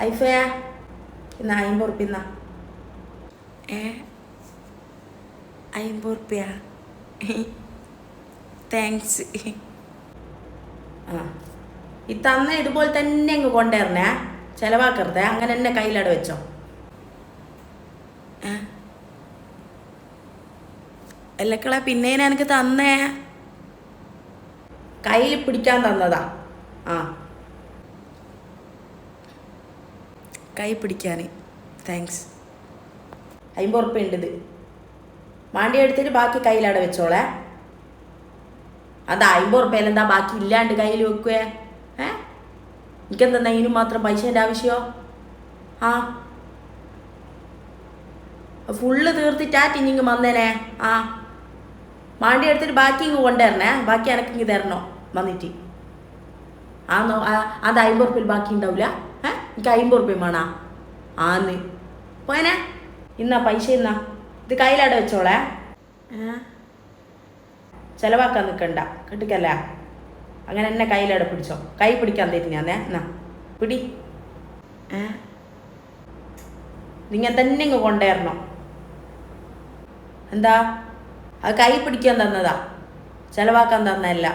ഐഫയാ ഇന്ന് 50 റുപ്യ എന്നാ 50 റുപ്യ താങ്ക്സ്. ആ ഈ തന്ന ഇതുപോലെ തന്നെ അങ്ങ് കൊണ്ടുവരണേ, ചിലവാക്കരുതേ, അങ്ങനെ തന്നെ കയ്യിലട വെച്ചോ. എല്ലക്കളെ പിന്നേനെ എനിക്ക് തന്നേ, കയ്യിൽ പിടിക്കാൻ തന്നതാ. ആ കൈ പിടിക്കാൻ താങ്ക്സ്. 50 റുപ്യ ഉണ്ട് ഇത്. മാണ്ടി എടുത്തിട്ട് ബാക്കി കയ്യിലട വെച്ചോളേ. അത് 50 റുപ്യയിൽ എന്താ ബാക്കി ഇല്ലാണ്ട് കയ്യിൽ വെക്കുവേ? എനിക്കെന്താ ഇതിന് മാത്രം പൈസേൻ്റെ ആവശ്യമോ? ആ ഫുള്ള് തീർത്തിട്ടാറ്റ് ഇനിങ്ങ് വന്നേനെ. ആ മാണ്ടി എടുത്തിട്ട് ബാക്കി ഇങ്ങ് കൊണ്ടുവരണേ, ബാക്കി എനക്കിങ്ങ് തരണോ വന്നിട്ട്. അത് 50 റുപ്യയിൽ ബാക്കി ഉണ്ടാവില്ല. എനിക്ക് 50 റുപ്യ വേണോ? ആന്ന് പോയനെ. ഇന്നാ പൈസ ഇന്നാ, ഇത് കയ്യിലട വെച്ചോളേ. ചിലവാക്കാൻ നിൽക്കണ്ട കിട്ടിക്കല്ല, അങ്ങനെ എന്നെ കയ്യിലട പിടിച്ചോ. കൈ പിടിക്കാൻ തരുന്നേ എന്നാ പിടി. നിങ്ങൾ തന്നെ ഇങ്ങ് കൊണ്ടുവരണോ. എന്താ അത് കൈ പിടിക്കാൻ തന്നതാ, ചിലവാക്കാൻ തന്നല്ല.